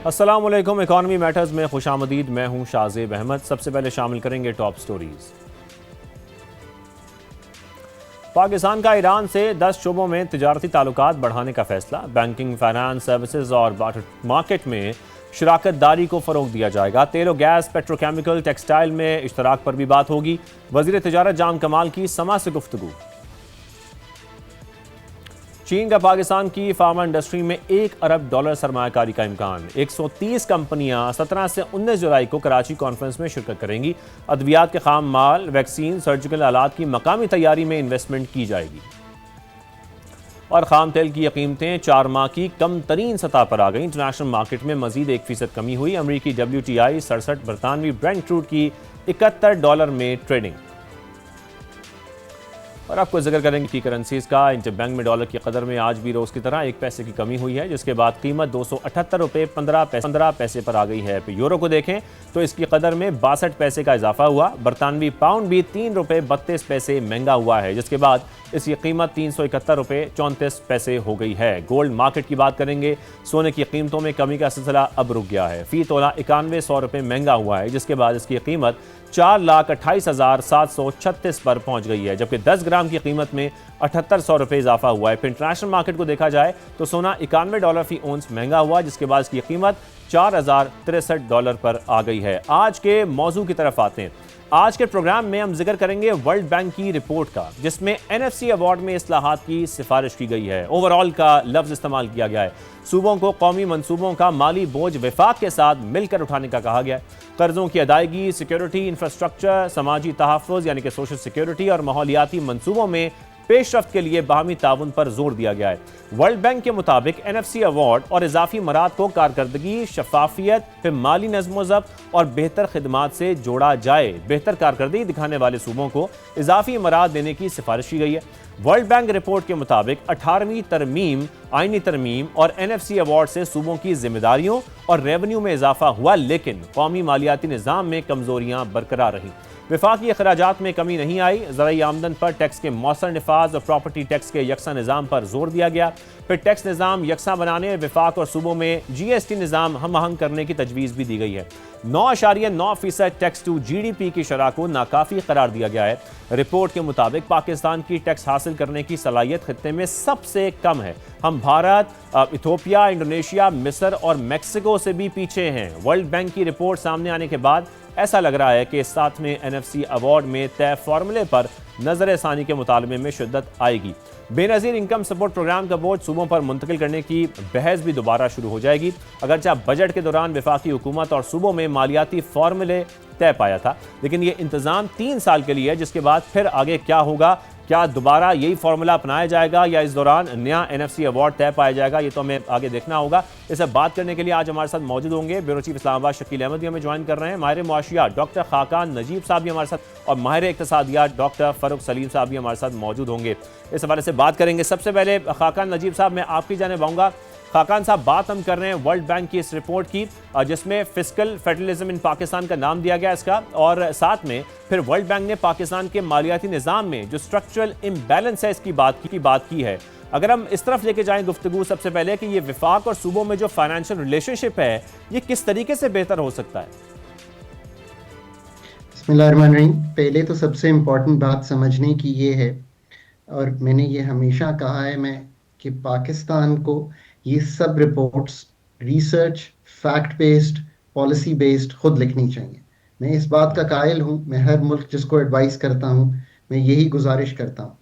अस्सलाम वालेकुम। Economy matters में खुशामदीद। मैं हूं शाहजेब अहमद। सबसे पहले शामिल करेंगे टॉप स्टोरीज। पाकिस्तान का ईरान से 10 शोबों में तिजारती ताल्लुकात बढ़ाने का फैसला। बैंकिंग, फाइनेंस सर्विसेज और मार्केट में शराकत दारी को फ़रोग दिया जाएगा। तेल और गैस, पेट्रोकेमिकल, टेक्सटाइल में इश्तराक पर भी बात होगी। वज़ीर तिजारत जाम कमाल की समा से गुफ्तगू। चीन का पाकिस्तान की फार्मा इंडस्ट्री में $1 अरब सरमायाकारी का इम्कान। 130 कंपनियां 17 से 19 जुलाई को कराची कॉन्फ्रेंस में शिरकत करेंगी। अद्वियात के खाम माल, वैक्सीन, सर्जिकल आलात की मकामी तैयारी में इन्वेस्टमेंट की जाएगी। और खाम तेल की कीमतें 4 माह की कम तरीन सतह पर आ गई। इंटरनेशनल मार्केट में मजीद 1% कमी हुई। अमरीकी WTI 67, बरतानवी ब्रेंट क्रूड की $71 में ट्रेडिंग। और आपको जिक्र करेंगे कि करेंसीज का। इंटरबैंक में डॉलर की कदर में आज भी रोज़ की तरह 1 पैसे की कमी हुई है, जिसके बाद कीमत 278 रुपये 15 पैसे पर आ गई है। यूरो को देखें तो इसकी कदर में 62 पैसे का इजाफा हुआ। बरतानवी पाउंड भी 3 रुपये 32 पैसे महंगा हुआ है, जिसके बाद इसकी कीमत 371 रुपये 34 पैसे हो गई है। गोल्ड मार्केट की बात करेंगे। सोने की कीमतों में कमी का सिलसिला अब रुक गया है। फी तोला 9100 रुपये महंगा हुआ है, जिसके बाद इसकी कीमत 4,28,736 पर पहुंच गई है, जबकि 10 ग्राम की कीमत में 7800 रुपये इजाफा हुआ है। फिर इंटरनेशनल मार्केट को देखा जाए तो सोना $91 फी ओंस महंगा हुआ, जिसके बाद इसकी कीमत $4063 पर आ गई है। आज के मौजू की तरफ आते हैं। आज के प्रोग्राम में हम जिक्र करेंगे वर्ल्ड बैंक की रिपोर्ट का, जिसमें NFC अवार्ड में इस्लाहात की सिफारिश की गई है। ओवरऑल का लफ्ज इस्तेमाल किया गया है। सूबों को कौमी मंसूबों का माली बोझ विफाक के साथ मिलकर उठाने का कहा गया है। कर्जों की अदायगी, सिक्योरिटी, इंफ्रास्ट्रक्चर, समाजी तहफ़्फ़ुज़ यानी कि सोशल सिक्योरिटी और माहौलियाती मंसूबों में पेशरफ्त के लिए बाहमी ताउन पर जोर दिया गया है। वर्ल्ड बैंक के मुताबिक NFC अवार्ड और इजाफी मराद को कारकर्दगी, शफाफियत, फिर माली नज़्म व ज़ब्त और बेहतर खिदमात से जोड़ा जाए। बेहतर कारकर्दगी दिखाने वाले सूबों को इजाफी मराद देने की सिफारिश की गई है। वर्ल्ड बैंक रिपोर्ट के मुताबिक 18वीं तरमीम, आईनी तरमीम और NFC अवार्ड से सूबों की जिम्मेदारियों और रेवेन्यू में इजाफा हुआ, लेकिन कौमी मालियाती निज़ाम में कमजोरियां बरकरार रहीं। विफाकी अखराजात में कमी नहीं आई। ज़राई आमदन पर टैक्स के मौसर नफाज और प्रॉपर्टी टैक्स के यकसा निज़ाम पर जोर दिया गया। फिर टैक्स निज़ाम यकसा बनाने, विफाक और सूबों में GST निज़ाम हम आहंग करने की तजवीज़ भी दी गई है। 9.9% टैक्स टू GDP की शरह को नाकाफ़ी करार दिया गया है। रिपोर्ट के मुताबिक पाकिस्तान की टैक्स हासिल करने की सलाहियत खित्ते में सबसे कम है। हम भारत, इथोपिया, इंडोनेशिया, मिस्र और मैक्सिको से भी पीछे हैं। वर्ल्ड बैंक की रिपोर्ट सामने आने के बाद ऐसा लग रहा है कि साथ में NFC अवार्ड में तय फार्मूले पर नजर सानी के मुतालबे में शिद्दत आएगी। बेनज़ीर इनकम सपोर्ट प्रोग्राम का बोझ सूबों पर मुंतकिल करने की बहस भी दोबारा शुरू हो जाएगी। अगरचे बजट के दौरान वफाकी हुकूमत और सूबों में मालियाती फार्मूले तय पाया था, लेकिन ये इंतज़ाम 3 साल के लिए है, जिसके बाद फिर आगे क्या होगा? क्या दोबारा यही फार्मूला अपनाया जाएगा या इस दौरान नया NFC अवार्ड तय पाया जाएगा? ये तो हमें आगे देखना होगा। इसे बात करने के लिए आज हमारे साथ मौजूद होंगे ब्यूरो चीफ इस्लामाबाद शकील अहमद भी हमें ज्वाइन कर रहे हैं। माहिर मुआशियात डॉक्टर खाकान नजीब साहब भी हमारे साथ और माहिर इक्तिसादियात डॉक्टर फ़ारूक सलीम साहब भी हमारे साथ मौजूद होंगे। इस हवाले से बात करेंगे। सबसे पहले खाकान नजीब साहब, मैं आपकी जानिब आऊँगा। खाकान साहब, बात हम कर रहे हैं वर्ल्ड बैंक की इस रिपोर्ट की, जिसमें फिस्कल फेडरलिज्म इन पाकिस्तान का नाम दिया गया इसका, और साथ में फिर वर्ल्ड बैंक ने पाकिस्तान के मालियाती निज़ाम में जो स्ट्रक्चरल इम्बैलेंस है इसकी बात की है। अगर हम इस तरफ लेके जाएं गुफ्तगू, सबसे पहले कि ये विफाक और सूबों में जो फाइनेंशियल रिलेशनशिप है ये किस तरीके से बेहतर हो सकता है? बिस्मिल्लाहिर्रहमानिर्रहीम। पहले तो सबसे इम्पोर्टेंट बात समझने की ये है, और मैंने ये हमेशा कहा है कि पाकिस्तान को ये सब reports research, fact based, policy based खुद लिखनी चाहिए। मैं इस बात का कायल हूँ। मैं हर मुल्क जिसको एडवाइस करता हूँ मैं यही गुजारिश करता हूँ।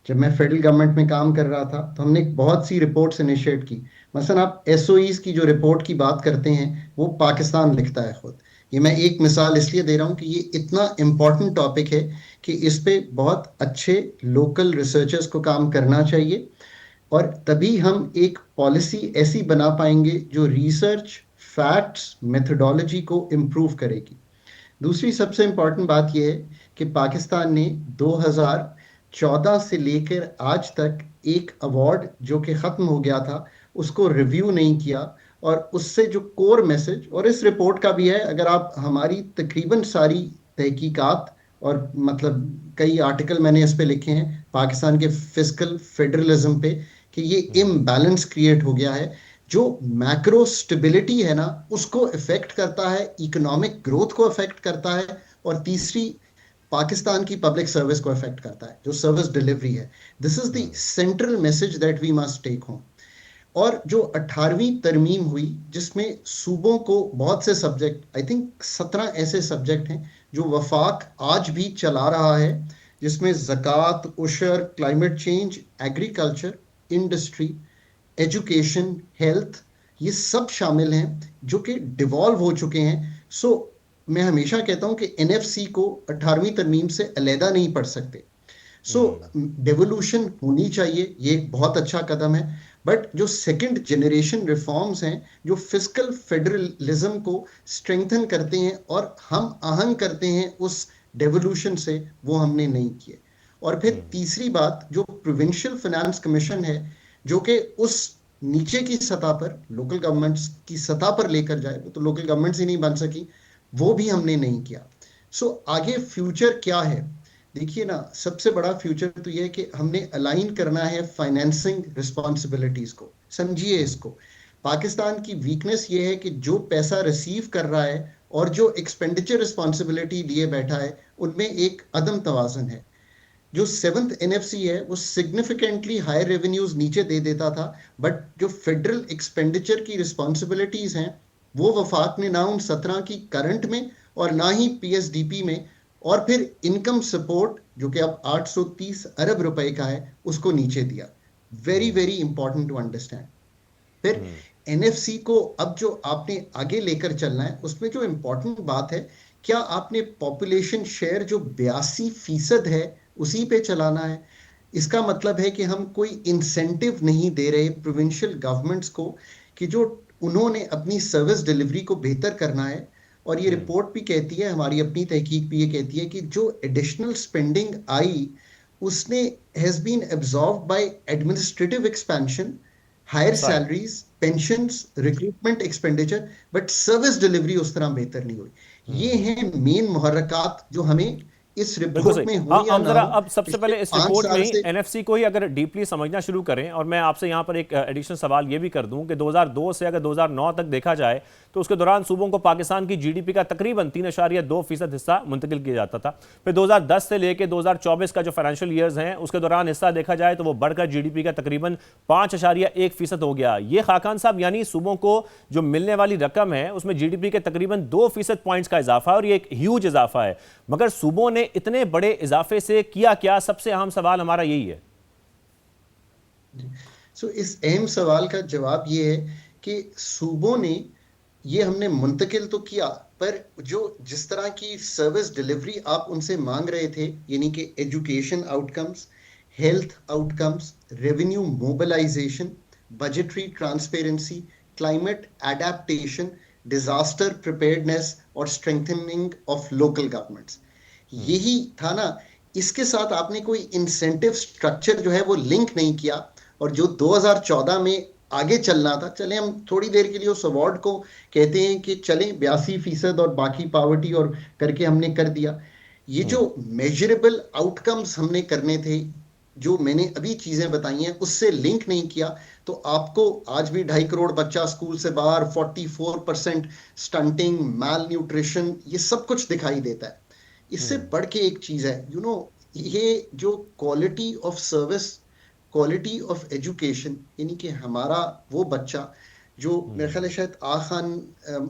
जब मैं फेडरल गवर्नमेंट में काम कर रहा था तो हमने बहुत सी रिपोर्ट्स इनिशिएट की। मसलन आप SOEs की जो रिपोर्ट की बात करते हैं वो पाकिस्तान लिखता है खुद। ये मैं एक मिसाल इसलिए दे रहा हूँ कि ये इतना इम्पोर्टेंट टॉपिक है कि इस पे बहुत अच्छे लोकल रिसर्चर्स को काम करना चाहिए, और तभी हम एक पॉलिसी ऐसी बना पाएंगे जो रिसर्च, फैक्ट्स, मेथोडोलॉजी को इम्प्रूव करेगी। दूसरी सबसे इम्पोर्टेंट बात यह है कि पाकिस्तान ने 2014 से लेकर आज तक एक अवार्ड जो कि ख़त्म हो गया था उसको रिव्यू नहीं किया, और उससे जो कोर मैसेज, और इस रिपोर्ट का भी है, अगर आप हमारी तकरीबन सारी तहकीकात और मतलब कई आर्टिकल मैंने इस पे लिखे हैं पाकिस्तान के फिस्कल फेडरलिज्म पे, कि ये इम्बैलेंस क्रिएट हो गया है जो मैक्रो स्टेबिलिटी है ना उसको इफेक्ट करता है, इकोनॉमिक ग्रोथ को इफेक्ट करता है, और तीसरी पाकिस्तान की पब्लिक सर्विस को इफेक्ट करता है, जो सर्विस डिलीवरी है। This is the central message that we must take home. और जो 18वीं तरमीम हुई जिसमें सूबों को बहुत से सब्जेक्ट, आई थिंक 17 ऐसे सब्जेक्ट हैं जो वफाक आज भी चला रहा है, जिसमें ज़कात, उशर, climate change, agriculture, industry, education, health, ये सब शामिल हैं जो कि डिवॉल्व हो चुके हैं। सो मैं हमेशा कहता हूं कि एनएफसी को 18वीं तरमीम से अलहदा नहीं पढ़ सकते। सो डेवोल्यूशन होनी चाहिए, ये एक बहुत अच्छा कदम है। बट जो सेकंड जनरेशन रिफॉर्म्स हैं जो फिस्कल फेडरलिज्म को स्ट्रेंथन करते हैं और हम आहंग करते हैं उस डेवोल्यूशन से, वो हमने नहीं किए। और फिर तीसरी बात, जो प्रोविंशियल फाइनेंस कमीशन है जो कि उस नीचे की सतह पर लोकल गवर्नमेंट्स की सतह पर लेकर जाए, वो तो लोकल गवर्नमेंट्स ही नहीं बन सकी, वो भी हमने नहीं किया। सो आगे फ्यूचर क्या है? देखिए ना, सबसे बड़ा फ्यूचर तो ये है कि हमने अलाइन करना है फाइनेंसिंग रिस्पॉन्सिबिलिटीज को। समझिए इसको, पाकिस्तान की वीकनेस ये है कि जो पैसा रिसीव कर रहा है और जो एक्सपेंडिचर रिस्पॉन्सिबिलिटी लिए बैठा है, उनमें एक अदम तवाज़ुन है। जो सेवंथ एनएफसी है वो सिग्निफिकेंटली हायर रेवेन्यूज नीचे दे देता था, बट जो फेडरल एक्सपेंडिचर की रिस्पॉन्सिबिलिटीज हैं वो वफाक ने ना उन 17 की करंट में और ना ही पीएसडीपी में, और फिर इनकम सपोर्ट जो कि अब 830 अरब रुपए का है उसको नीचे दिया। Very very important to understand. फिर एनएफसी को अब जो आपने आगे लेकर चलना है उसमें जो इंपॉर्टेंट बात है, क्या आपने पॉपुलेशन शेयर जो 82% है उसी पे चलाना है? इसका मतलब है कि हम कोई इंसेंटिव नहीं दे रहे प्रोविंशियल गवर्नमेंट्स को कि जो उन्होंने अपनी सर्विस डिलीवरी को बेहतर करना है। और ये रिपोर्ट भी कहती है, हमारी अपनी तहकीक भी ये कहती है कि जो एडिशनल स्पेंडिंग आई उसने has been absorb by administrative expansion, higher right. Salaries, pensions, recruitment expenditure, but service delivery उस तरह बेहतर नहीं हुई। ये हैं मेन मुहर्रकात जो हमें इस बिल्कुल सही। रिपोर्ट में हो हाँ, या हम ना जरा हो अब सबसे पिछले पहले इस 5 रिपोर्ट में साल ही से। एनएफसी को ही अगर डीपली समझना शुरू करें, और मैं आपसे यहाँ पर एक एडिशनल सवाल ये भी कर दूं कि 2002 से अगर 2009 तक देखा जाए तो उसके दौरान सूबों को पाकिस्तान की जीडीपी का तकरीबन 3.2% हिस्सा मुंतकिल किया जाता था। फिर 2010 से लेकर 2024 का जो फाइनेंशियल ईयर्स हैं उसके दौरान हिस्सा देखा जाए तो वो बढ़कर जीडीपी का तकरीबन 5.1% हो गया। ये खाकान साहब यानी सूबों को जो मिलने वाली रकम है उसमें जीडीपी के तकरीबन 2% पॉइंट्स का इजाफा है, और ये एक ह्यूज इजाफा है। मगर सूबों ने इतने बड़े इजाफे से किया क्या? सबसे अहम सवाल हमारा यही है। सो इस अहम सवाल का जवाब ये है कि सूबों ने, ये हमने मुंतकिल तो किया, पर जो जिस तरह की सर्विस डिलीवरी आप उनसे मांग रहे थे, यानी कि education outcomes, health outcomes, revenue mobilisation, budgetary transparency, climate adaptation, disaster preparedness और स्ट्रेंथनिंग ऑफ लोकल गवर्नमेंट्स, यही था ना। इसके साथ आपने कोई इंसेंटिव स्ट्रक्चर जो है वो लिंक नहीं किया। और जो 2014 में आगे चलना था, चले हम थोड़ी देर के लिए उस अवार्ड को कहते हैं कि चलें 82% और बाकी पावर्टी और करके हमने कर दिया। ये जो मेजरेबल आउटकम्स हमने करने थे, जो मैंने अभी चीजें बताई हैं, उससे लिंक नहीं किया, तो आपको आज भी 2.5 करोड़ बच्चा स्कूल से बाहर, 44% स्टंटिंग, माल न्यूट्रिशन, ये सब कुछ दिखाई देता है। इससे बढ़ के एक चीज है, ये जो quality of service, quality of education, यानी कि हमारा वो बच्चा जो, मेरे ख्याल है शायद आ खान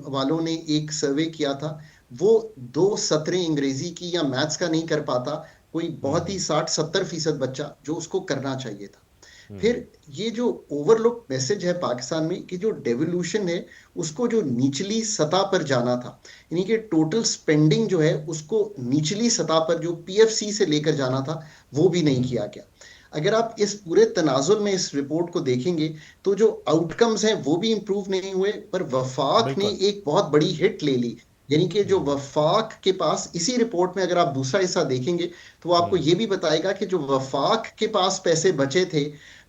वालों ने एक सर्वे किया था, वो 2 सत्रें अंग्रेजी की या मैथ्स का नहीं कर पाता, कोई बहुत ही 60-70% बच्चा जो उसको करना चाहिए था। फिर ये जो ओवरलुक मैसेज है पाकिस्तान में कि जो डेवोल्यूशन है उसको जो निचली सतह पर जाना था, यानी कि टोटल स्पेंडिंग जो है उसको निचली सतह पर जो पीएफसी से लेकर जाना था, वो भी नहीं किया गया। अगर आप इस पूरे तनाजुर में इस रिपोर्ट को देखेंगे तो जो आउटकम्स हैं वो भी इंप्रूव नहीं हुए, पर वफाक ने बिल्कुल। एक बहुत बड़ी हिट ले ली। यानी कि जो वफाक के पास, इसी रिपोर्ट में अगर आप दूसरा हिस्सा देखेंगे तो वो आपको ये भी बताएगा कि जो वफाक के पास पैसे बचे थे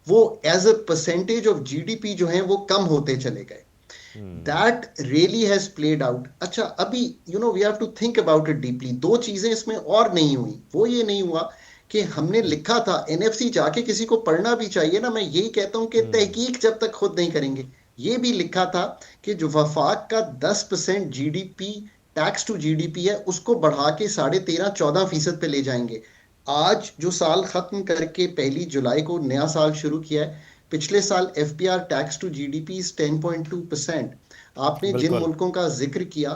वो as a percentage of GDP जो है वो कम होते चले गए। That really has played out. अच्छा, अभी we have to think about it deeply. 2 चीजें इसमें और नहीं हुई। वो ये नहीं हुआ कि हमने लिखा था, एनएफसी जाके किसी को पढ़ना भी चाहिए ना, मैं यही कहता हूं कि तहकीक जब तक खुद नहीं करेंगे ये भी लिखा था कि जो वफाक का 10% जीडीपी टैक्स टू जीडीपी है उसको बढ़ा के 13.5-14% पे ले जाएंगे। आज जो साल खत्म करके 1 जुलाई को नया साल शुरू किया है, पिछले साल FPR tax to GDP is 10.2%। आपने जिन बिल्कुल। मुल्कों का जिक्र किया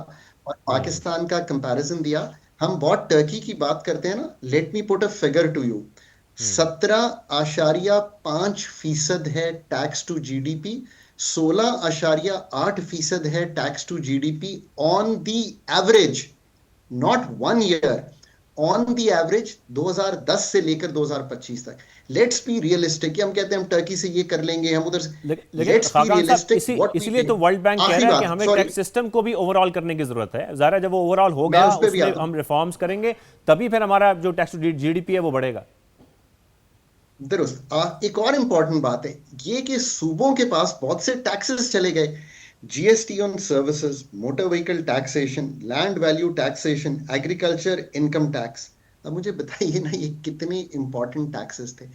और पाकिस्तान का कंपैरिजन दिया, हम बहुत टर्की की बात करते हैं ना, let me put a figure to you. 17.5% है टैक्स टू जीडीपी, 16.8% है tax to GDP on the average, not 1 year, on the average 2010 से लेकर 2025 तक। लेट्स बी रियलिस्टिक, हम कहते हैं हम टर्की से ये कर लेंगे, हम उधर से, लेकिन लेट्स बी खाकान साहब, रियलिस्टिक व्हाट वी इसीलिए तो थिंक। वर्ल्ड बैंक कह आखिरी रहा है कि बात, हमें सॉरी, टैक्स सिस्टम को भी ओवरऑल करने की जरूरत है। ज़ाहिर है जब वो ओवरऑल मैं होगा उस पर भी उसमें आता हूं। हम रिफॉर्म्स करेंगे, तभी फिर हमारा जो टैक्स टू जीडीपी है वो बढ़ेगा। दुरुस्त। एक और इंपॉर्टेंट बात है ये कि सूबों के पास बहुत से टैक्सेस चले गए, GST on services, motor vehicle taxation, land value taxation, agriculture income tax. अब मुझे बताइए ना, ये कितने इंपॉर्टेंट टैक्सेस थे।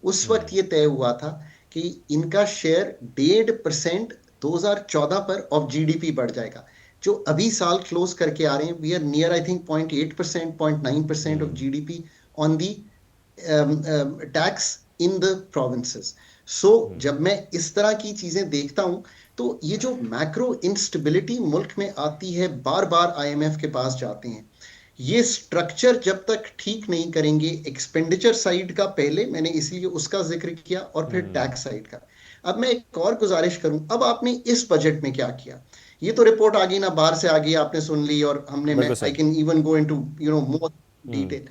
उस वक्त ये तय हुआ था कि इनका शेयर 1.5% 2014 पर ऑफ जीडीपी बढ़ जाएगा। जो अभी साल क्लोज करके आ रहे हैं, we are near I think 0.8%, 0.9% of GDP on the tax in the provinces. So जब मैं इस तरह की चीजें देखता हूं, तो ये जो मैक्रो इंस्टेबिलिटी मुल्क में आती है, बार बार आईएमएफ के पास जाते हैं, ये स्ट्रक्चर जब तक ठीक नहीं करेंगे, एक्सपेंडिचर साइड का पहले मैंने इसलिए उसका जिक्र किया और फिर टैक्स साइड का। अब मैं एक और गुजारिश करूं, अब आपने इस बजट में क्या किया? ये तो रिपोर्ट आ गई ना, बाहर से आ गई, आपने सुन ली, और हमने, मैं बिल्कुल आई सही। Can even go into more detail.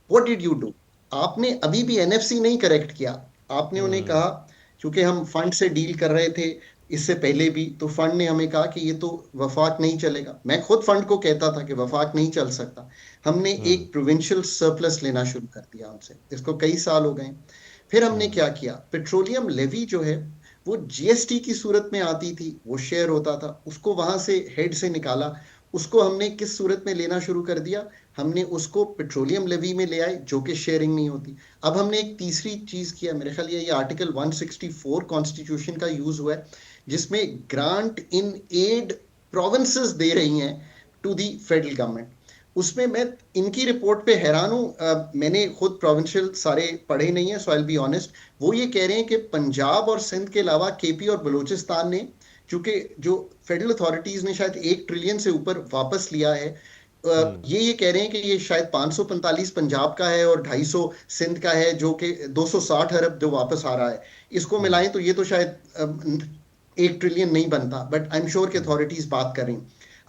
What did you do? आपने अभी भी एनएफसी नहीं करेक्ट किया। आपने उन्हें कहा, क्योंकि हम फंड से डील कर रहे थे इससे पहले भी, तो फंड ने हमें कहा कि ये तो वफाक नहीं चलेगा। मैं खुद फंड को कहता था कि वफाक नहीं चल सकता। हमने एक प्रोविंशियल सरप्लस लेना शुरू कर दिया उनसे, इसको कई साल हो गए। फिर हमने क्या किया, पेट्रोलियम लेवी जो है वो जीएसटी की सूरत में आती थी, वो शेयर होता था, उसको वहां से हेड से निकाला। उसको हमने किस सूरत में लेना शुरू कर दिया? हमने उसको पेट्रोलियम लेवी में ले आए, जो कि शेयरिंग नहीं होती। अब हमने एक तीसरी चीज किया, मेरे ख्याल ये आर्टिकल 164 कॉन्स्टिट्यूशन का यूज हुआ है, जिसमें ग्रांट इन एड प्रोविंसेस दे रही हैं टू दी फेडरल गवर्नमेंट। उसमें मैं इनकी रिपोर्ट पे हैरान हूं। मैंने खुद प्रोविंशियल सारे पढ़े नहीं है, सो आई बी ऑनेस्ट। वो ये कह रहे हैं कि पंजाब और सिंध के अलावा केपी और बलूचिस्तान ने, चूंकि जो फेडरल अथॉरिटीज ने शायद 1 ट्रिलियन से ऊपर वापस लिया है, ये कह रहे हैं कि ये शायद 545 पंजाब का है और 250 सिंध का है, जो कि 260 अरब जो वापस आ रहा है। इसको मिलाएं तो ये तो शायद 1 ट्रिलियन नहीं बनता, बट आई एम श्योर कि अथॉरिटीज बात कर रही।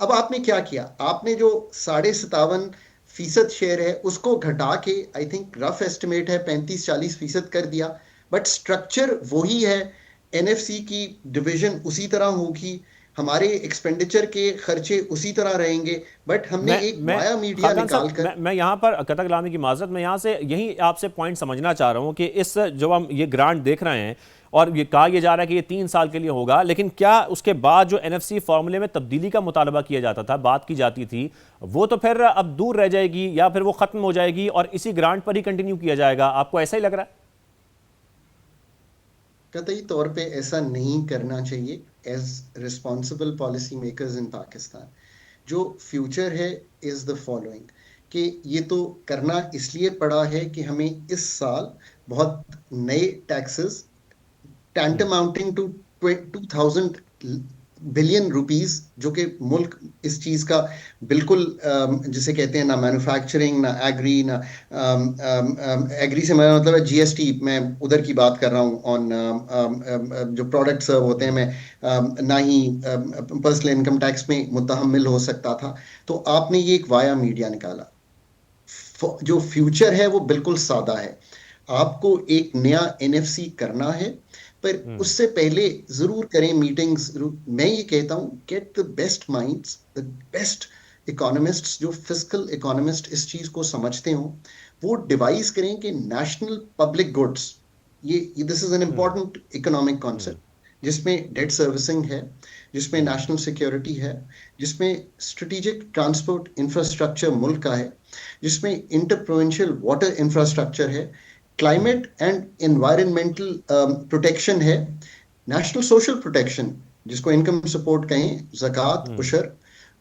अब आपने क्या किया? आपने जो 57.5% शेयर है उसको घटा के, आई थिंक रफ एस्टिमेट है 35-40% कर दिया, बट स्ट्रक्चर वही है। एनएफसी की डिवीजन उसी तरह होगी, हमारे एक्सपेंडिचर के खर्चे उसी तरह रहेंगे, बट हमने एक मैं वाया मीडिया खाकान साहब, निकाल कर। मैं यहाँ पर कतक लामी की माजरत, मैं यहाँ से यही आपसे पॉइंट समझना चाह रहा हूँ कि इस जो हम ये ग्रांट देख रहे हैं और ये कहा यह जा रहा है कि ये 3 साल के लिए होगा, लेकिन क्या उसके बाद जो एनएफसी फॉर्मूले में तब्दीली का मुतालबा किया जाता था, बात की जाती थी, वो तो फिर अब दूर रह जाएगी या फिर वो खत्म हो जाएगी और इसी ग्रांट पर ही कंटिन्यू किया जाएगा? आपको ऐसा ही लग रहा है? कतई तौर पे ऐसा नहीं करना चाहिए as responsible policy makers in Pakistan. जो फ्यूचर है इज द फॉलोइंग, कि ये तो करना इसलिए पड़ा है कि हमें इस साल बहुत नए टैक्सेस टैंटमाउंटिंग टू 2000 बिलियन रुपीस, जो कि मुल्क इस चीज का बिल्कुल, जिसे कहते हैं ना मैन्युफैक्चरिंग, ना एग्री, ना एग्री से मेरा मतलब है जीएसटी, मैं उधर की बात कर रहा हूँ, ऑन जो प्रोडक्ट सर्व होते हैं, मैं ना ही पर्सनल इनकम टैक्स में मुतहम्मिल हो सकता था। तो आपने ये एक वाया मीडिया निकाला। जो फ्यूचर है वो बिल्कुल सादा है। आपको एक नया एनएफसी करना है, पर उससे पहले जरूर करें मीटिंग्स। मैं ये कहता हूं, get the best minds, the best economists, जो फिजिकल इकोनॉमिस्ट इस चीज को समझते हो, वो डिवाइस करें कि नेशनल पब्लिक गुड्स, ये this is an important economic concept, जिसमें डेट सर्विसिंग है, जिसमें नेशनल सिक्योरिटी है, जिसमें स्ट्रेटेजिक ट्रांसपोर्ट इंफ्रास्ट्रक्चर मुल्क का है, जिसमें इंटर प्रोविंशियल वाटर इंफ्रास्ट्रक्चर है, क्लाइमेट एंड एनवायरमेंटल प्रोटेक्शन है, नेशनल सोशल प्रोटेक्शन, जिसको इनकम सपोर्ट कहें, ज़कात, हम्म। उशर,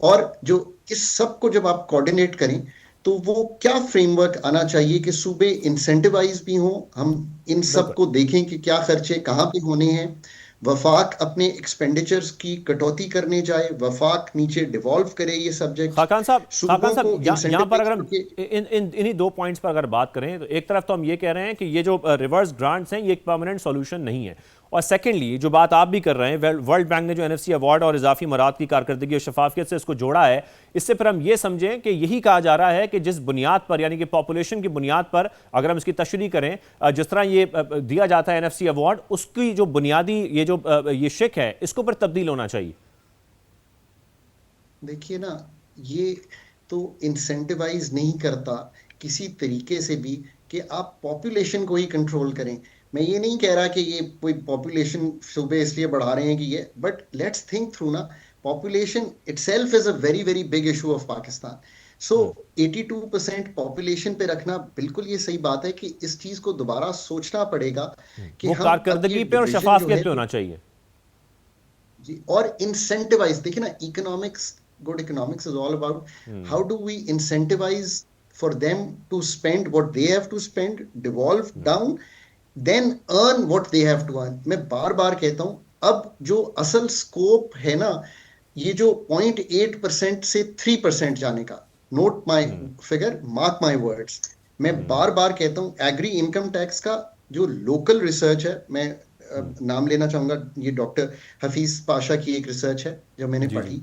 और जो इस सब को जब आप कोऑर्डिनेट करें तो वो क्या फ्रेमवर्क आना चाहिए कि सूबे इंसेंटिवाइज भी हों, हम इन सब बिल्कुल। को देखें कि क्या खर्चे कहाँ पे होने हैं, वफाक अपने एक्सपेंडिचर्स की कटौती करने जाए, वफाक नीचे डिवॉल्व करे ये सब्जेक्ट्स, खाकान सूबों साहब, को यहाँ पर इंसेंटिवाइज अगर हम करके। इन इन इन्हीं दो पॉइंट्स पर अगर बात करें, तो एक तरफ तो हम ये कह रहे हैं कि ये जो रिवर्स ग्रांट्स हैं ये एक परमानेंट सॉल्यूशन नहीं है, और सेकेंडली जो बात आप भी कर रहे हैं, वर्ल्ड बैंक ने जो एनएफसी अवार्ड और इजाफी मराद की कारकर्दगी और शफाफियत से इसको जोड़ा है, इससे फिर हम ये समझें कि यही कहा जा रहा है कि जिस बुनियाद पर, यानी कि पॉपुलेशन की बुनियाद पर अगर हम इसकी तशरीह करें, जिस तरह ये दिया जाता है एनएफसी अवार्ड, उसकी जो बुनियादी ये शिक है इसके ऊपर तब्दील होना चाहिए। देखिए ना, ये तो इंसेंटिवाइज नहीं करता किसी तरीके से भी कि आप पॉपुलेशन को ही कंट्रोल करें। मैं ये नहीं कह रहा कि ये कोई पॉपुलेशन सूबे इसलिए बढ़ा रहे हैं कि ये, बट लेट्स थिंक थ्रू ना, population itself is a very very big issue of Pakistan. So 82% population पे रखना बिल्कुल ये सही बात है कि इस चीज को दोबारा सोचना पड़ेगा कि वो हम अब ये कारकर्दगी पे और डिवीजन जो शफाफियत है, पे होना चाहिए। जी, और इंसेंटिवाइज देखिए ना, economics, good economics is all about how do we incentivise for them to spend what they have to spend, devolve down, then earn what they have to earn. मैं बार बार कहता हूं, अब जो असल स्कोप है ना, ये जो 0.8% से 3% जाने का, note my figure, mark my words, मैं बार बार कहता हूं, एग्री इनकम टैक्स का जो लोकल रिसर्च है, मैं नाम लेना चाहूंगा, ये डॉक्टर हफीज पाशा की एक रिसर्च है जो मैंने जी जी। पढ़ी।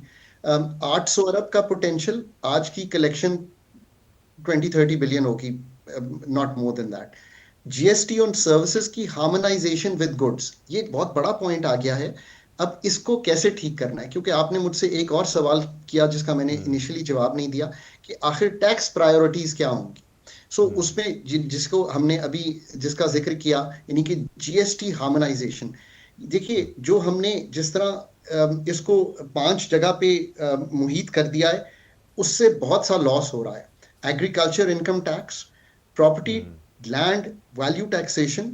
800 अरब का पोटेंशियल, आज की कलेक्शन 20-30 बिलियन होगी, not more than that. GST on services की हार्मोनाइजेशन विद गुड्स, ये एक बहुत बड़ा पॉइंट आ गया है। अब इसको कैसे ठीक करना है, क्योंकि आपने मुझसे एक और सवाल किया जिसका मैंने इनिशियली जवाब नहीं दिया, कि आखिर टैक्स प्रायोरिटीज क्या होंगी। उसमें जिसको हमने अभी जिसका जिक्र किया, यानी कि जीएसटी हार्मोनाइजेशन। देखिए, जो हमने जिस तरह इसको 5 जगह पे मुहित कर दिया है, उससे बहुत सा लॉस हो रहा है। Agriculture income tax, property land value taxation,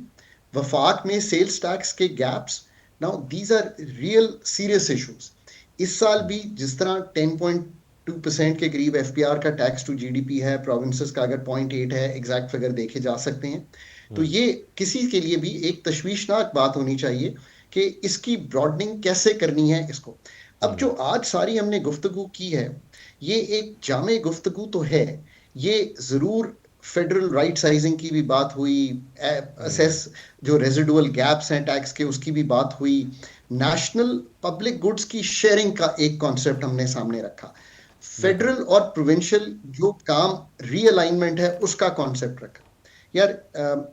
वफाक में सेल्स टैक्स के gaps, now these are real serious issues. इस साल भी जिस तरह 10.2% के करीब एफपीआर का टैक्स टू जीडीपी है, प्रोविंसेस का अगर 0.8 है, एग्जैक्ट फिगर देखे जा सकते हैं, तो ये किसी के लिए भी एक तशवीशनाक बात होनी चाहिए कि इसकी ब्रॉडनिंग कैसे करनी है इसको। अब जो आज सारी हमने गुफ्तगू की है, ये एक जामे गुफ्तगू तो है, ये जरूर फेडरल राइट साइजिंग की भी बात हुई, असेस जो रेजिडुअल गैप्स हैं टैक्स के उसकी भी बात हुई, नेशनल पब्लिक गुड्स की शेयरिंग का एक कॉन्सेप्ट हमने सामने रखा, बिल्कुल। फेडरल और प्रोविंशियल जो काम रीअलाइनमेंट है उसका कॉन्सेप्ट रखा। यार,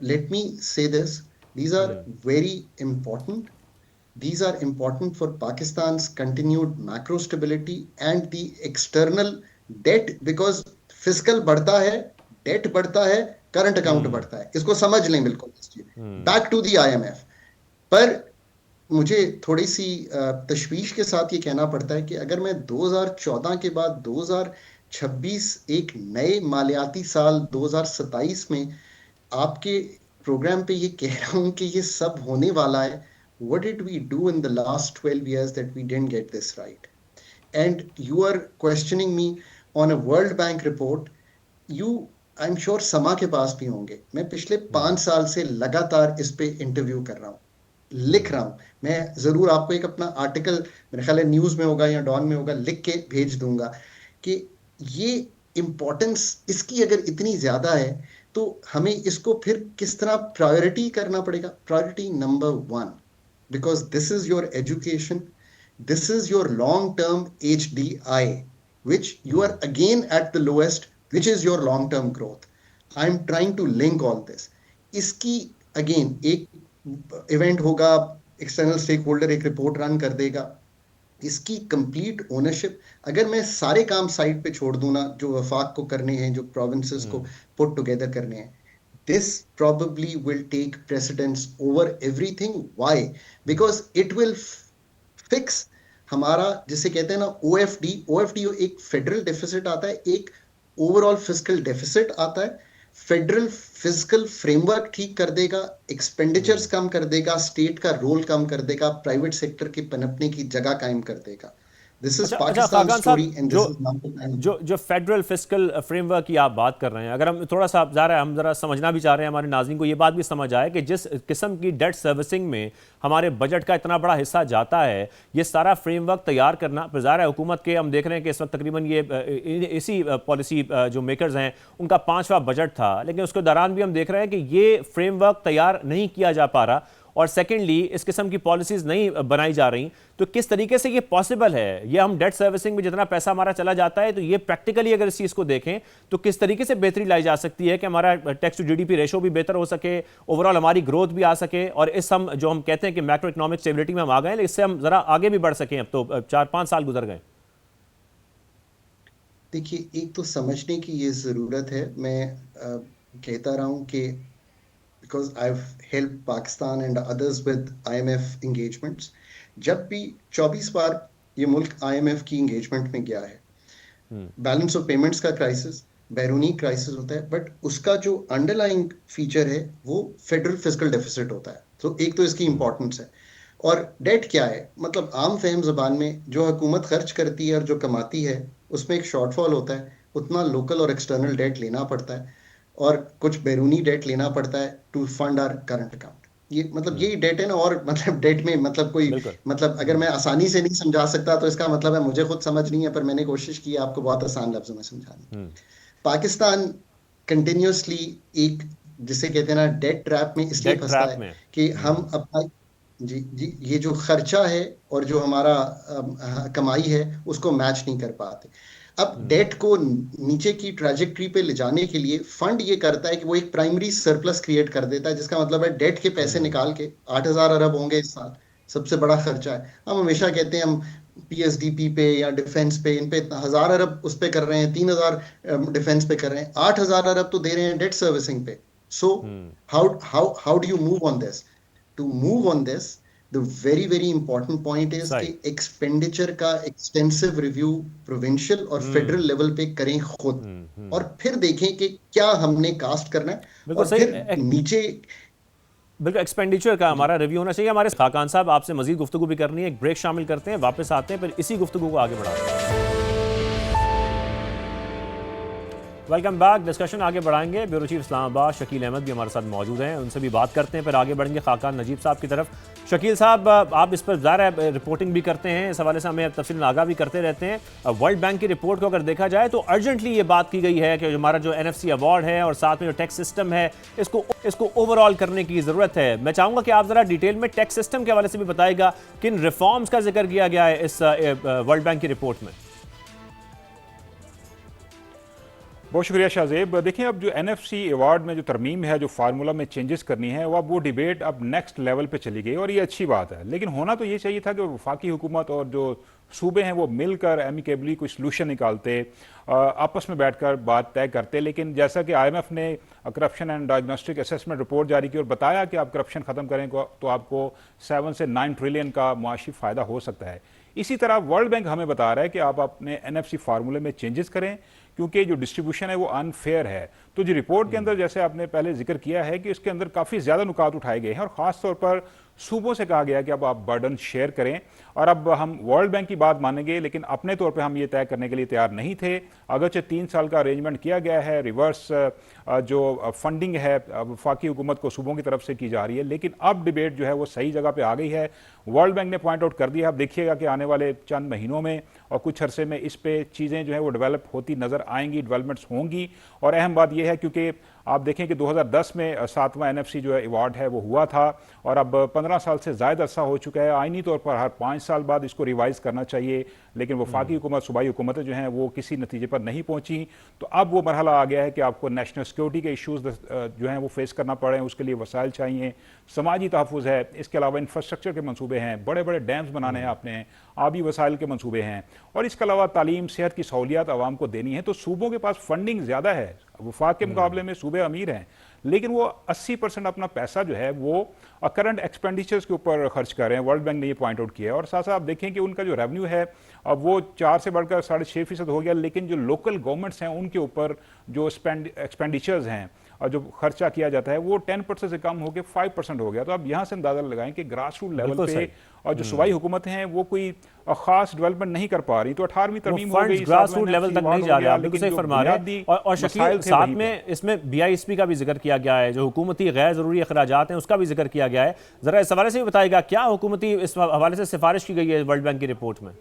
let me say this, these are very important, these are important for Pakistan's continued macro stability and the external debt, because fiscal बढ़ता है, डेट बढ़ता है, करंट अकाउंट बढ़ता है, इसको समझ लें बिल्कुल। बैक टू द आईएमएफ पर मुझे थोड़ी सी तशवीश के साथ ये कहना पड़ता है कि अगर मैं 2014 के बाद 2026 एक नए मालियाती साल 2027 में आपके प्रोग्राम पे ये कह रहा हूं कि ये सब होने वाला है, what did we do in the last 12 years that we didn't get this right? And you are questioning me on a World Bank report. You, I'm sure समा के पास भी होंगे, मैं पिछले 5 साल से लगातार इस पे इंटरव्यू कर रहा हूँ, लिख रहा हूँ। मैं जरूर आपको एक अपना आर्टिकल, मेरे ख्याल है न्यूज में होगा या डॉन में होगा, लिख के भेज दूंगा कि ये इंपॉर्टेंस इसकी अगर इतनी ज्यादा है तो हमें इसको फिर किस तरह प्रायोरिटी करना पड़ेगा। Priority number 1, because this is your education, this is your long term HDI, which you are again at the lowest, which is your long term growth. I'm trying to link all this. इसकी again एक event होगा, external stake holder एक report run कर देगा, इसकी complete ownership, अगर मैं सारे काम साइड पे छोड़ दूं ना, जो वफाक को करने हैं, जो प्रोविंसेस को पुट टुगेदर करने हैं, this probably will take precedence over everything. Why? Because it will fix हमारा, जिसे कहते हैं ना ओएफडी, ओएफडी एक फेडरल डेफिसिट आता है, एक ओवरऑल फिस्कल डेफिसिट आता है। फेडरल फिजिकल फ्रेमवर्क ठीक कर देगा, एक्सपेंडिचर्स कम कर देगा, स्टेट का रोल कम कर देगा, प्राइवेट सेक्टर के पनपने की जगह कायम कर देगा। दिस इज अच्छा अच्छा, पाकिस्तान खाकान स्टोरी साहब, एंड जो this is now the time. जो जो फेडरल फिस्कल फ्रेमवर्क की आप बात कर रहे हैं, अगर हम थोड़ा सा हम जरा समझना भी चाह रहे हैं, हमारे नाज़रीन को ये बात भी समझ आए कि जिस किस्म की डेट सर्विसिंग में हमारे बजट का इतना बड़ा हिस्सा जाता है, ये सारा फ्रेमवर्क तैयार करना ज़ाहिर है हुकूमत के, हम देख रहे हैं कि इस वक्त तकरीबन ये इसी पॉलिसी जो मेकर्स हैं उनका 5वां बजट था, लेकिन उसके दौरान भी हम देख रहे हैं कि ये फ्रेमवर्क तैयार नहीं किया जा पा रहा, और सेकेंडली इस किस्म की पॉलिसीज नहीं बनाई जा रही। तो किस तरीके से ये पॉसिबल है? ये हम डेट सर्विसिंग में जितना पैसा हमारा चला जाता है, तो ये प्रैक्टिकली अगर इस चीज़ को देखें तो किस तरीके से बेहतरी लाई जा सकती है कि हमारा टैक्स टू जीडीपी रेशो भी बेहतर हो सके, ओवरऑल हमारी ग्रोथ भी आ सके, और इस हम जो हम कहते हैं कि मैक्रो इकोनॉमिक स्टेबिलिटी में हम आ गए हैं, इससे हम जरा आगे भी बढ़ सकें। अब तो 4-5 साल गुजर गए। देखिए, एक तो समझने की ये जरूरत है, मैं कहता रहा हूँ कि because I've helped Pakistan and others with IMF engagements. जब भी 24 बार ये मुल्क IMF की एंगेजमेंट में गया है, बैलेंस ऑफ पेमेंट्स का क्राइसिस, बैरूनी क्राइसिस होता है, बट उसका जो अंडरलाइंग फीचर है वो फेडरल फिजिकल डेफिसिट होता है। तो एक तो इसकी इंपॉर्टेंस है। और डेट क्या है? मतलब आम फहम जबान में जो हुकूमत खर्च करती है और जो कमाती है उसमें एक शॉर्टफॉल होता है, उतना लोकल और एक्सटर्नल डेट लेना पड़ता है, और कुछ बैरूनी डेट लेना पड़ता है to fund our current account. ये मतलब यही डेट है ना। और मतलब डेट में मतलब कोई, बिल्कुल। मतलब अगर मैं आसानी से नहीं समझा सकता तो इसका मतलब है मुझे खुद समझ नहीं है, पर मैंने कोशिश की आपको बहुत आसान लफ्जों में समझाने की। पाकिस्तान कंटिन्यूसली एक, जिसे कहते हैं ना, डेट ट्रैप में इसलिए डेट फंसता ट्रैप है में। कि हम अपना, जी जी, ये जो खर्चा है और जो हमारा कमाई है उसको मैच नहीं कर पाते। अब डेट को नीचे की ट्रैजेक्टरी पे ले जाने के लिए फंड ये करता है कि वो एक प्राइमरी सरप्लस क्रिएट कर देता है, जिसका मतलब है डेट के पैसे निकाल के 8,000 अरब होंगे इस साल, सबसे बड़ा खर्चा है। हम हमेशा कहते हैं हम पीएसडीपी पे या डिफेंस पे, इन पे 1,000 अरब उस पे कर रहे हैं, 3,000 डिफेंस पे कर रहे हैं, 8,000 अरब तो दे रहे हैं डेट सर्विसिंग पे। So how do you move on this? To move on this, the very important point is कि सही। एक्सपेंडिचर का एक्सटेंसिव रिव्यू प्रोविंशियल और फेडरल लेवल पे करें खुद, और फिर देखें कि क्या हमने कास्ट करना है, बिल्कुल और सही। फिर नीचे। बिल्कुल एक्सपेंडिचर का हमारा रिव्यू होना चाहिए। हमारे खाकान साहब, आपसे मजीद गुफ्तगू भी करनी है, एक ब्रेक शामिल करते हैं, वापस आते हैं, फिर इसी गुफ्तगू को आगे बढ़ाते हैं। Welcome back. डिस्कशन आगे बढ़ाएंगे। ब्यूरो चीफ इस्लामाबाद शकील अहमद भी हमारे साथ मौजूद हैं, उनसे भी बात करते हैं, फिर आगे बढ़ेंगे खाकान नजीब साहब की तरफ। शकील साहब, आप इस पर ज़ाहिर रिपोर्टिंग भी करते हैं, इस हवाले से हमें तफसील आगाह भी करते रहते हैं। वर्ल्ड बैंक की रिपोर्ट को अगर देखा जाए तो अर्जेंटली ये बात की गई है कि हमारा जो NFC अवार्ड है और साथ में जो टैक्स सिस्टम है, इसको ओवरऑल करने की ज़रूरत है। मैं चाहूँगा कि आप ज़रा डिटेल में टैक्स सिस्टम के हवाले से भी बताइएगा, किन रिफॉर्म्स का जिक्र किया गया है इस वर्ल्ड बैंक की रिपोर्ट में। बहुत शुक्रिया शाहजेब। देखिए, अब जो NFC अवार्ड में जो तरमीम है, जो फार्मूला में चेंजेस करनी है, वो डिबेट अब नेक्स्ट लेवल पे चली गई, और ये अच्छी बात है। लेकिन होना तो ये चाहिए था कि वफाकी हुकूमत और जो सूबे हैं वो मिलकर एमिकेबली कोई सलूशन निकालते, आपस में बैठकर बात तय करते। लेकिन जैसा कि IMF ने corruption and diagnostic assessment report जारी की और बताया कि आप करप्शन ख़त्म करें तो आपको 7 से 9 ट्रिलियन का मुआशी फ़ायदा हो सकता है। इसी तरह वर्ल्ड बैंक हमें बता रहा है कि आप अपने NFC फार्मूले में चेंजेस करें, क्योंकि जो डिस्ट्रीब्यूशन है वो अनफेयर है। तो जो रिपोर्ट के अंदर, जैसे आपने पहले जिक्र किया है, कि इसके अंदर काफ़ी ज़्यादा नुकात उठाए गए हैं, और ख़ास तौर पर सूबों से कहा गया कि अब आप बर्डन शेयर करें। और अब हम वर्ल्ड बैंक की बात मानेंगे, लेकिन अपने तौर पे हम ये तय करने के लिए तैयार नहीं थे। अगरचे 3 साल का अरेंजमेंट किया गया है, रिवर्स जो फंडिंग है वफाकी हुकूमत को सूबों की तरफ से की जा रही है, लेकिन अब डिबेट जो है वो सही जगह पे आ गई है। वर्ल्ड बैंक ने पॉइंट आउट कर दिया। अब देखिएगा कि आने वाले चंद महीनों में और कुछ अरसे में इस पे चीज़ें जो है वो डेवलप होती नज़र आएंगी, डेवलपमेंट्स होंगी। और अहम बात यह है, क्योंकि आप देखें कि 2010 में 7वां NFC जो है अवार्ड है वो हुआ था, और अब 15 साल से ज़्यादा अरसा हो चुका है। आइनी तौर पर हर 5 साल बाद इसको रिवाइज करना चाहिए, लेकिन वफाकी हुकूमत, सूबाई हुकूमतें जो हैं वो किसी नतीजे पर नहीं पहुंची। तो अब वो मरहला आ गया है कि आपको नेशनल सिक्योरिटी के इशूज़ जो हैं वो फेस करना पड़े, उसके लिए वसाइल चाहिए, समाजी तहफ़्फ़ुज़ है, इसके अलावा इंफ्रास्ट्रक्चर के मनसूबे हैं, बड़े बड़े डैम्स बनाने हैं आपने, आबी वसाइल के मनसूबे हैं, और इसके अलावा तालीम, सेहत की सहूलियात आवाम को देनी है। तो सूबों के पास फंडिंग ज़्यादा है, वफाक के मुकाबले में सूबे अमीर हैं, लेकिन वो 80% अपना पैसा जो है वो करंट एक्सपेंडिचर्स के ऊपर खर्च कर रहे हैं। वर्ल्ड बैंक ने ये पॉइंट आउट किया है। और साथ साथ आप देखें कि उनका जो रेवेन्यू है अब वो 4 से बढ़कर 6.5% हो गया, लेकिन जो लोकल गवर्नमेंट्स हैं उनके ऊपर जो एक्सपेंडिचर्स हैं जो खर्चा किया जाता है वो 10% से कम होकर 5% हो गया। तो आप यहाँ से अंदाजा लगाएं कि ग्रास रूट लेवल पे और जो सूबाई हुकूमतें हैं वो कोई खास डेवलपमेंट नहीं कर पा रही। तो 18वीं तरमीम हो गई, ग्रास रूट लेवल तक नहीं जा रहे, आप बिल्कुल सही फरमा रहे हैं। और शकील, साथ में इसमें BISP का भी जिक्र किया गया है, जो हुकूमती गैर जरूरी अखराजात हैं उसका भी जिक्र किया गया है। जरा इस हवाले से भी बताइएगा, क्या हुकूमती इस हवाले से सिफारिश की गई है वर्ल्ड बैंक की रिपोर्ट में?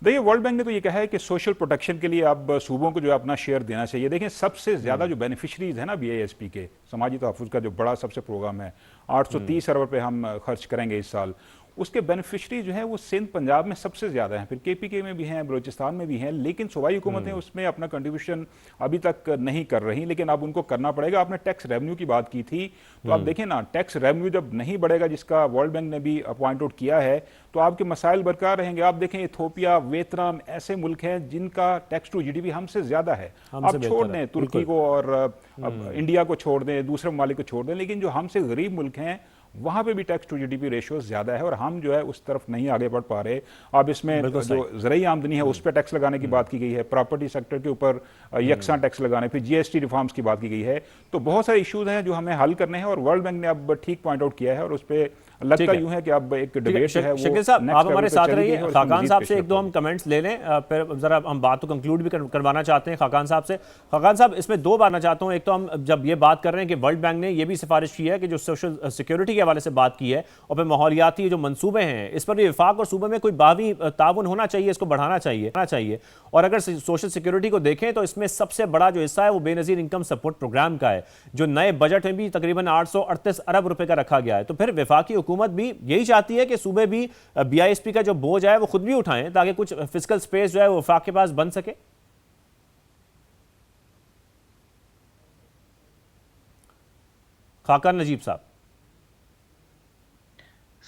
देखिए, वर्ल्ड बैंक ने तो ये कहा है कि सोशल प्रोटेक्शन के लिए अब सूबों को जो है अपना शेयर देना चाहिए। देखें, सबसे ज़्यादा जो बेनिफिशरीज है ना BISP के, समाजी तहफ़्फ़ुज़ का जो बड़ा सबसे प्रोग्राम है, 830 अरब रुपये हम खर्च करेंगे इस साल, उसके बेनिफिशरी जो है वो सिंध पंजाब में सबसे ज़्यादा हैं, फिर KPK में भी हैं, बलूचिस्तान में भी हैं, लेकिन सूबाई हुकूमतें उसमें अपना कंट्रीब्यूशन अभी तक नहीं कर रही, लेकिन अब उनको करना पड़ेगा। आपने टैक्स रेवेन्यू की बात की थी, तो आप देखें ना, टैक्स रेवेन्यू जब नहीं बढ़ेगा, जिसका वर्ल्ड बैंक ने भी अपॉइंट आउट किया है, तो आपके मसाइल बरकरार रहेंगे। आप देखें, इथोपिया, वियतनाम ऐसे मुल्क हैं जिनका टैक्स टू GDP हमसे ज़्यादा है। आप छोड़ दें तुर्की को और इंडिया को छोड़ दें, दूसरे ममालिक को छोड़ दें, लेकिन जो हमसे गरीब मुल्क हैं वहाँ पे भी टैक्स टू GDP रेशियो ज़्यादा है और हम जो है उस तरफ नहीं आगे बढ़ पा रहे। अब इसमें जो ज़रूरी आमदनी है उस पर टैक्स लगाने की बात की गई है, प्रॉपर्टी सेक्टर के ऊपर यकसा टैक्स लगाने, फिर GST रिफॉर्म्स की बात की गई है। तो बहुत सारे इश्यूज हैं जो हमें हल करने हैं और वर्ल्ड बैंक ने अब ठीक पॉइंट आउट किया है और उस पर लगता यूं है कि अब एक डिबेट है। शकील साहब, आप हमारे साथ रहिए। खाकान साहब से एक दो हम कमेंट्स ले लें, फिर जरा हम बात तो कंक्लूड भी करवाना चाहते हैं खाकान साहब से। खाकान साहब, इसमें दो बात चाहता हूं। एक तो हम जब ये बात कर रहे हैं कि वर्ल्ड बैंक ने ये भी सिफारिश की है कि जो सोशल सिक्योरिटी के हवाले से बात की है और फिर माहौलियाती जो मंसूबे हैं, इस पर भी वफाक और सूबे में कोई बावी ताउन होना चाहिए, इसको बढ़ाना चाहिए। और अगर सोशल सिक्योरिटी को देखें तो इसमें सबसे बड़ा जो हिस्सा है वो बेनज़ीर इनकम सपोर्ट प्रोग्राम का है, जो नए बजट में भी तकरीबन 838 अरब रुपए का रखा गया है। तो फिर वफाकी हुकूमत भी यही चाहती है कि सूबे भी BISP का जो बोझ है वो खुद भी उठाएं ताकि कुछ फिस्कल स्पेस जो है वो वफाक के पास बन सके। खाकान नजीब साहब।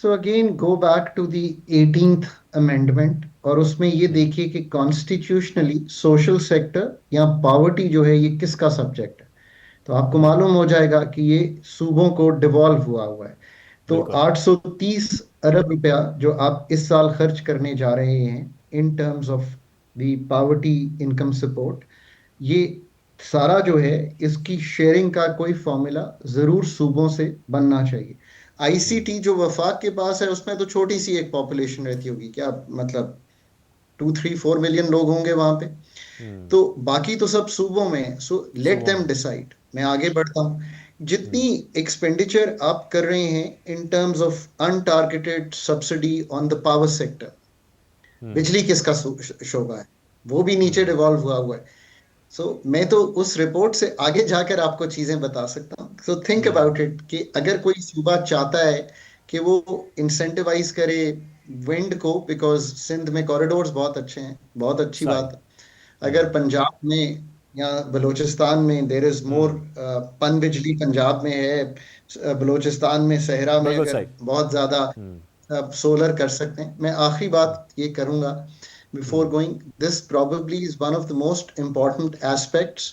So again go back to the 18th amendment और उसमें ये देखिए कि कॉन्स्टिट्यूशनली सोशल सेक्टर या पॉवर्टी जो है ये किसका सब्जेक्ट है, तो आपको मालूम हो जाएगा कि ये सूबों को डिवॉल्व हुआ है। तो 830 अरब रुपया जो आप इस साल खर्च करने जा रहे हैं in terms of the poverty income support, ये सारा जो है इसकी शेयरिंग का कोई फॉर्मूला जरूर सूबों से बनना चाहिए। ICT जो वफाक के पास है उसमें तो छोटी सी एक पॉपुलेशन रहती होगी, क्या मतलब 2-3-4 मिलियन लोग होंगे वहां पे, तो बाकी तो सब सूबों में है। So let them decide. मैं आगे बढ़ता हूँ, जितनी एक्सपेंडिचर आप कर रहे हैं in terms of untargeted subsidy on the power sector, बिजली किसका शोबा है, वो भी नीचे डिवॉल्व हुआ है। मैं तो उस रिपोर्ट से आगे जाकर आपको चीजें बता सकता हूँ। सो थिंक अबाउट इट कि अगर कोई सूबा चाहता है कि वो इंसेंटिवाइज करे विंड को, बिकॉज सिंध में कॉरिडोर्स बहुत अच्छे हैं, बहुत अच्छी बात है। अगर पंजाब में या बलूचिस्तान में देयर इज मोर पन बिजली पंजाब में है, बलूचिस्तान में सहरा में अगर बहुत ज्यादा सोलर कर सकते हैं। मैं आखिरी बात ये करूंगा before going, this probably is one of the most important aspects।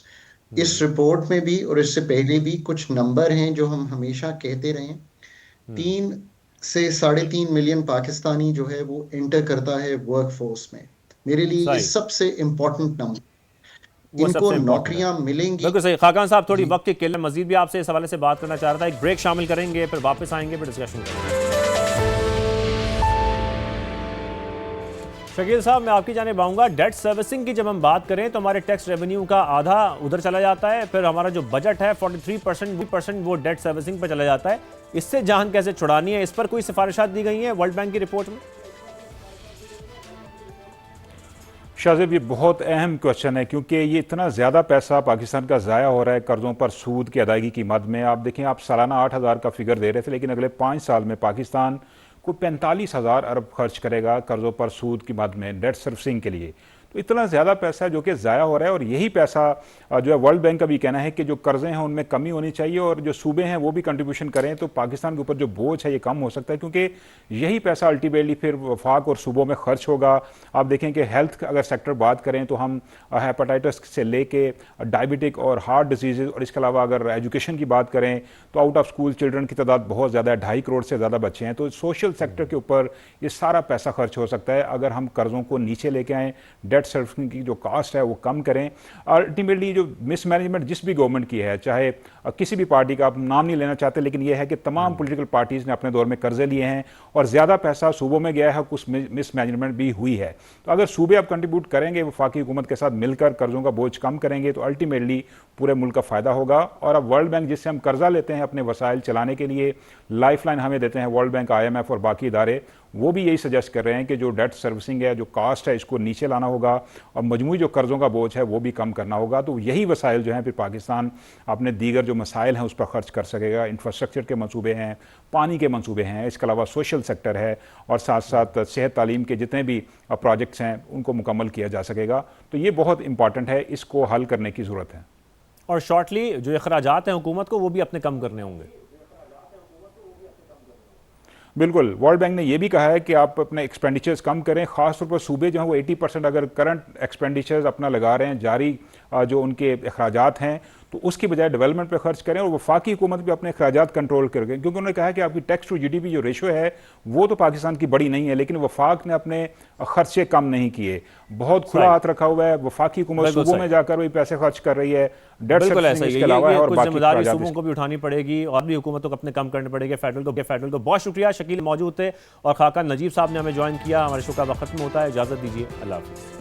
इस रिपोर्ट में भी और इससे पहले भी कुछ नंबर हैं जो हम हमेशा कहते रहे हैं। 3 से 3.5 मिलियन पाकिस्तानी जो है वो एंटर करता है वर्क फोर्स में। मेरे लिए ये सबसे इंपॉर्टेंट नंबर, इनको नौकरियां मिलेंगी। बिल्कुल सही। खाकान साहब, थोड़ी वक्त की किल्लत, मजीद भी आपसे इस हवाले से बात करना चाह रहा था। एक ब्रेक शामिल करेंगे, फिर वापस आएंगे, फिर डिस्कशन करेंगे। शकील साहब, मैं आपकी जानिब आऊँगा। डेट सर्विसिंग की जब हम बात करें तो हमारे टैक्स रेवेन्यू का आधा उधर चला जाता है, फिर हमारा जो बजट है 43% वो डेट सर्विसिंग पर चला जाता है। इससे जान कैसे छुड़ानी है, इस पर कोई सिफारिशात दी गई हैं वर्ल्ड बैंक की रिपोर्ट में? शाहजेब, ये बहुत अहम क्वेश्चन है क्योंकि ये इतना ज़्यादा पैसा पाकिस्तान का ज़ाया हो रहा है कर्ज़ों पर सूद की अदायगी की मद में। आप देखें, आप सालाना 8,000 का फिगर दे रहे थे, लेकिन अगले 5 साल में पाकिस्तान को 45,000 अरब खर्च करेगा कर्ज़ों पर सूद की मद में डेट सर्विसिंग के लिए। तो इतना ज़्यादा पैसा जो कि ज़ाया हो रहा है और यही पैसा जो है वर्ल्ड बैंक का भी कहना है कि जो कर्ज़े हैं उनमें कमी होनी चाहिए और जो सूबे हैं वो भी कंट्रीब्यूशन करें, तो पाकिस्तान के ऊपर जो बोझ है ये कम हो सकता है, क्योंकि यही पैसा अल्टीमेटली फिर वफाक और सूबों में खर्च होगा। आप देखें कि हेल्थ अगर सेक्टर बात करें तो हम हेपेटाइटिस से लेके डायबिटिक और हार्ट डिजीज़, और इसके अलावा अगर एजुकेशन की बात करें तो आउट ऑफ स्कूल चिल्ड्रन की तादाद बहुत ज़्यादा है, 2.5 करोड़ से ज़्यादा बच्चे हैं। तो सोशल सेक्टर के ऊपर ये सारा पैसा खर्च हो सकता है अगर हम कर्ज़ों को नीचे लेके आएँ, डेट सर्विसिंग की जो कास्ट है वो कम करें। अल्टीमेटली जो मिसमैनेजमेंट जिस भी गवर्नमेंट की है, चाहे किसी भी पार्टी का, आप नाम नहीं लेना चाहते, लेकिन यह है कि तमाम पॉलिटिकल पार्टीज़ ने अपने दौर में कर्जे लिए हैं और ज़्यादा पैसा सूबों में गया है, कुछ मिसमैनेजमेंट भी हुई है। तो अगर सूबे अब कंट्रीब्यूट करेंगे वफाकी हुकूमत के साथ मिलकर, कर्जों का बोझ कम करेंगे, तो अल्टीमेटली पूरे मुल्क का फ़ायदा होगा। और अब वर्ल्ड बैंक जिससे हम कर्जा लेते हैं अपने वसाइल चलाने के लिए, लाइफलाइन हमें देते हैं वर्ल्ड बैंक, IMF और बाकी इदारे, वो भी यही सजेस्ट कर रहे हैं कि जो डेट सर्विसिंग है, जो कास्ट है, इसको नीचे लाना होगा और मजमूई जो कर्ज़ों का बोझ है वो भी कम करना होगा। तो यही वसाइल जो हैं फिर पाकिस्तान अपने दीगर जो मसाइल हैं उस पर खर्च कर सकेगा। इंफ्रास्ट्रक्चर के मंसूबे हैं, पानी के मंसूबे हैं, इसके अलावा सोशल सेक्टर है और साथ साथ सेहत तालीम के जितने भी प्रोजेक्ट्स हैं उनको मुकम्मल किया जा सकेगा। तो ये बहुत इंपॉर्टेंट है, इसको हल करने की ज़रूरत है। और शॉर्टली जो अखराजात हैं हुकूमत को वो भी अपने कम करने होंगे। बिल्कुल, वर्ल्ड बैंक ने यह भी कहा है कि आप अपने एक्सपेंडिचर्स कम करें, खासतौर पर सूबे जो हैं वो 80% अगर करंट एक्सपेंडिचर्स अपना लगा रहे हैं, जारी जो उनके अखराजात हैं, तो उसकी बजाय डेवलपमेंट पे खर्च करें और वफाकी हुकूमत भी अपने अखराजात कंट्रोल करें। क्योंकि उन्होंने कहा कि आपकी टैक्स टू GDP जो रेशो है वो तो पाकिस्तान की बड़ी नहीं है, लेकिन वफाक ने अपने खर्चे कम नहीं किए, बहुत खुला हाथ रखा हुआ है। वफाकी हुकूमत सूबों में जाकर वही पैसे खर्च कर रही है, डेट सर्विसिंग इसके अलावा है और बाकी जिम्मेदारी सूबों को भी उठानी पड़ेगी और भी हुकूमतों को अपने कम करने पड़ेंगे। फेडरल को बहुत शुक्रिया। शकील मौजूद थे और खाका नजीब साहब ने हमें ज्वाइन किया। हमारे शो का वक्त खत्म होता है, इजाजत दीजिए, अल्लाह हाफिज़।